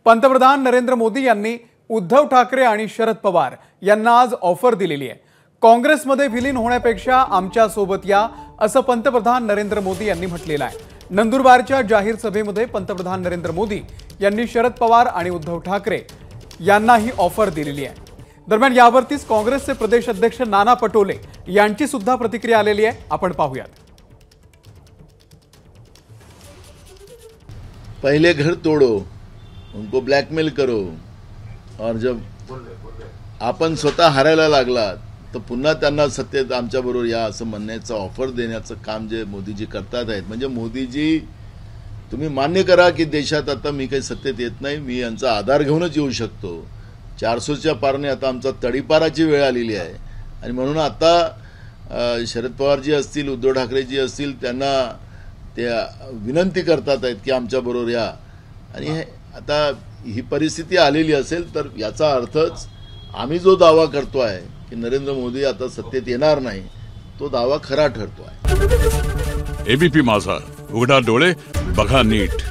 पंतप्रधान नरेंद्र मोदी यांनी उद्धव ठाकरे आणि शरद पवार यांना आज ऑफर दिलेली आहे। काँग्रेसमध्ये विलीन होण्यापेक्षा आमच्या सोबत या, असं पंतप्रधान नरेंद्र मोदी यांनी म्हटलेलं आहे। नंदुरबारच्या जाहीर सभेमध्ये पंतप्रधान नरेंद्र मोदी यांनी शरद पवार आणि उद्धव ठाकरे यांना ही ऑफर दिलेली आहे। दरम्यान यावरतीच काँग्रेसचे प्रदेश अध्यक्ष नाना पटोले यांची सुद्धा प्रतिक्रिया आलेली आहे, आपण पाहूयात। पहले घर तोड़ो, उनको ब्लॅकमेल करो, और जब आपण स्वतः हारायला लागलात तर पुन्हा त्यांना सत्तेत आमच्याबरोबर या असं म्हणण्याचं ऑफर देण्याचं काम जे मोदीजी करतात आहेत। म्हणजे मोदीजी, तुम्ही मान्य करा की देशात आता मी काही सत्तेत येत नाही, मी यांचा आधार घेऊनच येऊ शकतो। 400च्या पारने आता आमचा तडीपाराची वेळ आलेली आहे आणि म्हणून आता शरद पवारजी असतील, उद्धव ठाकरेजी असतील, त्यांना ते विनंती करतात आहेत की आमच्याबरोबर या। आणि आता ही परिस्थिती आलेली असेल तर याचा अर्थच आम्ही जो दावा करतो आहे की नरेंद्र मोदी आता सत्तेत येणार नाही, तो दावा खरा ठरतो आहे। एबीपी माझा, उघडा डोळे बघा नीट।